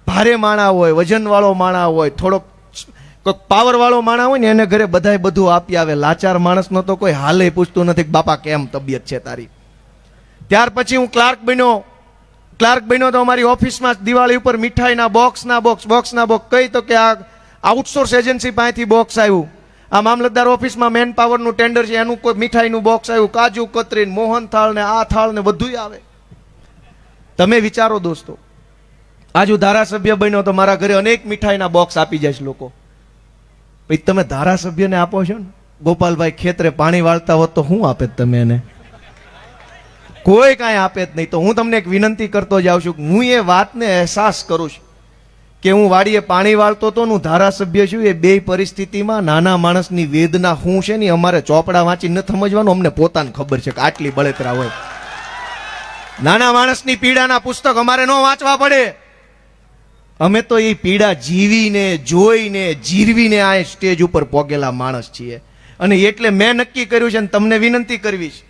ભારે માણા હોય, વજનવાળો માણા હોય, થોડોક પાવર વાળો માણા હોય ને એને ઘરે બધાય બધું આપી આવે. લાચાર માણસનો તો કોઈ હાલે પૂછતું નથી કે બાપા કેમ તબિયત છે તારી. ત્યાર પછી હું ક્લાર્ક બન્યો તો અમારી ઓફિસમાં દિવાળી ઉપર મીઠાઈના બોક્સના બોક્સ કઈ તો કે આ આઉટસોર્સ એજન્સી પાસેથી બોક્સ આવ્યું. આ મામલતદાર ઓફિસમાં મેન પાવરનું ટેન્ડર છે, એનું કોઈ મીઠાઈનું બોક્સ આવ્યું, કાજુ કતરી, મોહન થાળ ને આ થાળ ને બધું આવે. તમે વિચારો દોસ્તો, આજ હું ધારાસભ્ય બન્યો તો મારા ઘરે અનેક મીઠાઈના બોક્સ આપી જાય લોકો. ભાઈ તમે ધારાસભ્યને આપો છો ને, ગોપાલભાઈ ખેતરે પાણી વાળતા હોત તો શું આપે તમે એને? કોઈ કાંઈ આપે જ નહીં. તો હું તમને એક વિનંતી કરતો જાઉં છું, હું એ વાતને અહેસાસ કરું છું કે હું વાડીએ પાણી વાળતો તો હું ધારાસભ્ય છું. એ બે પરિસ્થિતિમાં નાના માણસની વેદના શું છે ને અમારે ચોપડા વાંચી ન સમજવાનું, અમને પોતાને ખબર છે કે આટલી બળતરા હોય. નાના માણસની પીડાના પુસ્તક અમારે ન વાંચવા પડે. અમે તો એ પીડા જીવીને, જોઈને, જીરવીને આ સ્ટેજ ઉપર પોગેલા માણસ છીએ. અને એટલે મેં નક્કી કર્યું છે, અને તમને વિનંતી કરવી છે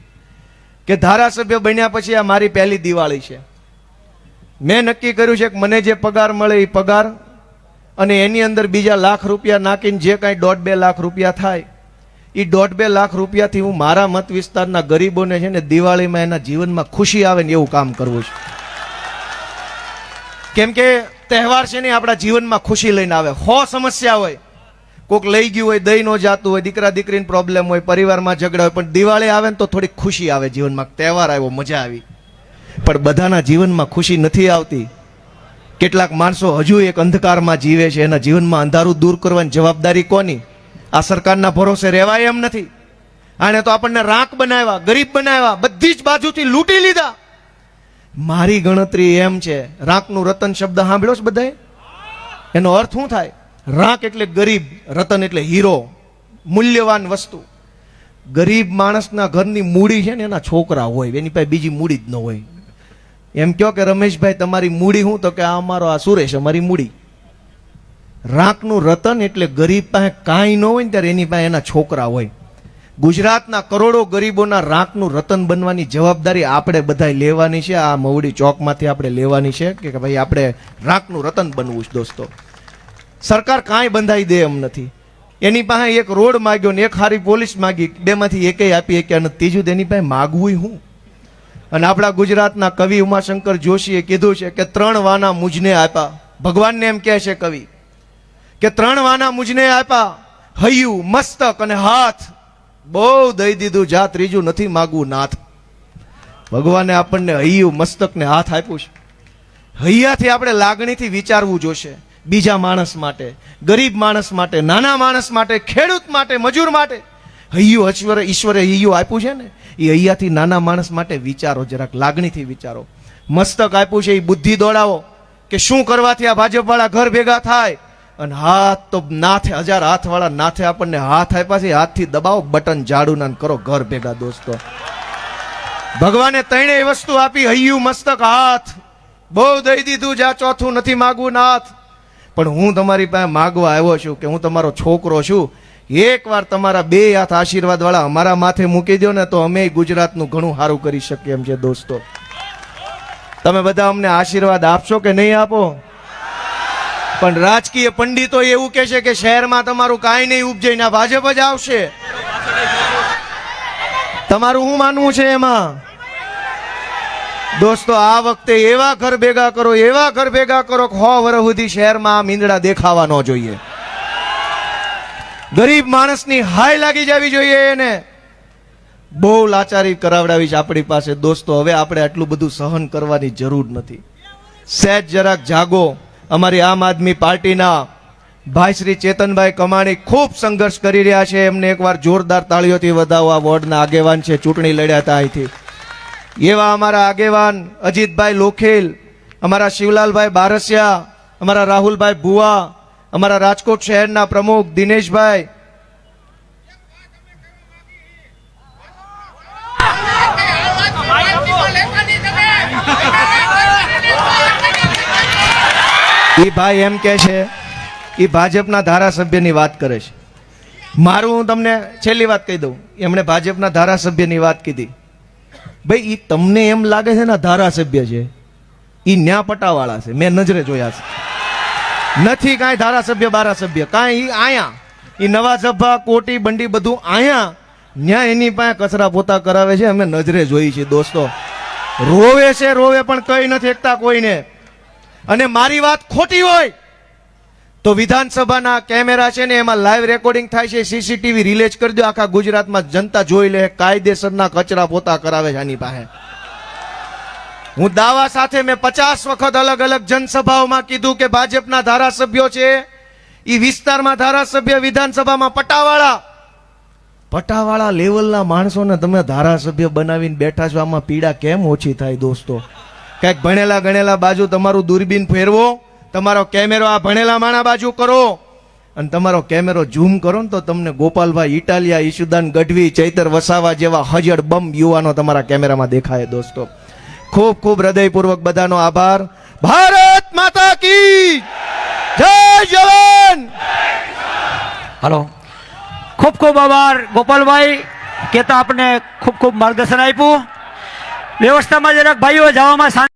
કે ધારાસભ્ય બન્યા પછી આ મારી પહેલી દિવાળી છે. મેં નક્કી કર્યું છે કે મને જે પગાર મળે એ પગાર અને એની અંદર બીજા લાખ રૂપિયા નાખીને જે કાંઈ 1.5-2 લાખ રૂપિયા થાય એ 1.5-2 લાખ રૂપિયાથી હું મારા મત વિસ્તારના ગરીબોને છે ને દિવાળીમાં એના જીવનમાં ખુશી આવે ને એવું કામ કરવું છે. કેમ કે તહેવાર છે ને આપણા જીવનમાં ખુશી લઈને આવે. 100 સમસ્યા હોય, કોઈક લઈ ગયું હોય, દઈ ન જાતું હોય, દીકરા દીકરીને પ્રોબ્લેમ હોય, પરિવારમાં ઝઘડા હોય, પણ દિવાળી આવે ને તો થોડી ખુશી આવે જીવનમાં. તહેવાર આવ્યો, મજા આવી. પણ બધાના જીવનમાં ખુશી નથી આવતી. કેટલાક માણસો હજુ એક અંધકારમાં જીવે છે. એના જીવનમાં અંધારું દૂર કરવાની જવાબદારી કોની? આ સરકારના ભરોસે રહેવાય એમ નથી. આને તો આપણને રાખ બનાવ્યા, ગરીબ બનાવ્યા, બધી જ બાજુથી લૂંટી લીધા. મારી ગણતરી એમ છે, રાંકનું રતન શબ્દ સાંભળ્યો છે બધાએ? એનો અર્થ શું થાય? રાંક એટલે ગરીબ, રતન એટલે હીરો, મૂલ્યવાન વસ્તુ. ગરીબ માણસના ઘરની મૂડી છે ને એના છોકરા હોય, એની પાસે બીજી મૂડી જ ન હોય. એમ કહો કે રમેશભાઈ તમારી મૂડી હું? તો કે આ અમારો આ સુરેશ અમારી મૂડી. રાંકનું રતન એટલે ગરીબ પાસે કાંઈ ન હોય ને ત્યારે એની પાસે એના છોકરા હોય. ગુજરાતના કરોડો ગરીબોના રાંકનું રતન બનવાની જવાબદારી આપણે બધા લેવાની છે. આ મવડી ચોકમાંથી આપણે લેવાની છે કે ભાઈ આપણે રાંકનું રતન બનવું છે. દોસ્તો, સરકાર કાંઈ બંધાઈ દે એમ નથી. એની પાસે એક રોડ માગ્યો ને એક હારી પોલીસ માગી, બેમાંથી એકેય આપી શક્યા નથી. ત્રીજું તેની પાસે માગવું હું? અને આપણા ગુજરાતના કવિ ઉમાશંકર જોશીએ કીધું છે કે 3 વાના મુજને આપ્યા. ભગવાનને એમ કહે છે કવિ કે 3 વાના મુજને આપ્યા, હૈયું, મસ્તક અને હાથ. બહુ દઈ દીધું, જા ત્રીજું નથી માગવું નાથ. ભગવાને આપણને હૈયું, મસ્તક ને હાથ આપ્યું છે. હૈયાથી આપણે લાગણીથી વિચારવું જોશે. બીજા માણસ માટે, ગરીબ માણસ માટે, નાના માણસ માટે, ખેડૂત માટે, મજૂર માટે. હૈયું ઈશ્વરે હૈયું આપ્યું છે ને, એ હૈયાથી નાના માણસ માટે વિચારો, જરાક લાગણીથી વિચારો. મસ્તક આપ્યું છે એ બુદ્ધિ દોડાવો કે શું કરવાથી આ ભાજપવાળા ઘર ભેગા થાય. અને હાથ તો નાથે, 1000 હાથવાળા નાથે આપણને હાથ આપ્યા છે, હાથથી દબાવો બટન જાડું ના કરો ઘર ભેગા. દોસ્તો, ભગવાને 3 વસ્તુ આપી, હૈયું, મસ્તક, હાથ. બહુ દઈ દીધું, જા ચોથું નથી માગવું નાથ. પણ હું તમારી પાસે માગવા આવ્યો છું કે હું તમારો છોકરો છું. એકવાર તમારા 2 હાથ આશીર્વાદ વાળા અમારા માથે મૂકી દો ને તો અમે ગુજરાતનું ઘણું સારું કરી શકીએ એમ છે. દોસ્તો, તમે બધા અમને આશીર્વાદ આપશો કે નહીં આપો? પણ રાજકીય પંડિતો એવું કહે છે કે શહેરમાં તમારું કાંઈ નહીં ઉપજે, ના ભાજપ જ આવશે. તમારું શું માનવું છે એમાં? દોસ્તો, આ વખતે એવા ઘર ભેગા કરો, એવા ઘર ભેગા કરો કે 100 વર્ષ સુધી શહેરમાં આ મીંદડા દેખાવા ન જોઈએ. ગરીબ માણસની હાય લાગી જવી જોઈએ એને. બહુ લાચારી કરાવડાવી છે આપણી પાસે. દોસ્તો, હવે આપણે આટલું બધું સહન કરવાની જરૂર નથી. સહેજ જરાક જાગો. અમારી આમ આદમી પાર્ટીના ભાઈ શ્રી ચેતનભાઈ કમાણી ખૂબ સંઘર્ષ કરી રહ્યા છે. એમને એકવાર જોરદાર તાળીઓથી વધાવો. આ વોર્ડના આગેવાન છે, ચૂંટણી લડ્યા હતા અહીંથી. એવા અમારા આગેવાન અજીતભાઈ લોખેલ, અમારા શિવલાલભાઈ બારસિયા, અમારા રાહુલભાઈ ભુવા, અમારા રાજકોટ શહેરના પ્રમુખ દિનેશભાઈ. એ ભાઈ એમ કે છે, એ ભાજપના ધારાસભ્યની વાત કરે છે. મારું હું તમને છેલ્લી વાત કહી દઉં. એમણે ભાજપના ધારાસભ્યની વાત કીધી. ભાઈ, એ તમને એમ લાગે છે ને ધારાસભ્ય છે, એ ન્યા પટાવાળા છે. મેં નજરે જોયા છે. નથી કાંઈ ધારાસભ્ય બારાસભ્ય કાંઈ. આયા એ નવા સભા, કોટી, બંડી બધું આયા. ન્યા એની પાસે કચરા પોતા કરાવે છે. અમે નજરે જોઈ છે. દોસ્તો, રોવે છે, રોવે પણ કઈ નથી એકતા કોઈને. અને મારી વાત ખોટી હોય તો વિધાનસભાના કેમેરા છે ને એમાં લાઈવ રેકોર્ડિંગ થાય છે, સીસીટીવી રિલેઝ કરી દો. આખા ગુજરાતમાં જનતા જોઈ લે કાયદેસરના કચરા પોતા કરાવે છે આની પાસે. હું દાવા સાથે મેં 50 વખત અલગ અલગ જનસભાઓમાં કીધું કે ભાજપના ધારાસભ્યો છે એ વિસ્તારમાં ધારાસભ્ય, વિધાનસભામાં પટાવાળા લેવલના માણસોને તમે ધારાસભ્ય બનાવીને બેઠા છો. આમાં પીડા કેમ ઓછી થાય? દોસ્તો, કંઈક ભણેલા ગણેલા બાજુ તમારું દૂરબીન ફેરવો, તમારો કેમેરો આ ભણેલા માણા બાજુ કરો અને તમારો કેમેરો ઝૂમ કરો ને તો તમને ગોપાલભાઈ ઇટાલિયા, ઈશુદાન ગઢવી, ચૈતર વસાવા જેવા હજડ બમ યુવાનો તમારા કેમેરામાં દેખાય. દોસ્તો, ખૂબ ખૂબ હૃદયપૂર્વક બધાનો આભાર. ભારત માતા કી જય. જવાન. હલો, ખૂબ ખૂબ આભાર ગોપાલભાઈ કે તો આપણે ખૂબ ખૂબ માર્ગદર્શન આપ્યું. વ્યવસ્થામાં જરાક ભાઈઓ જવામાં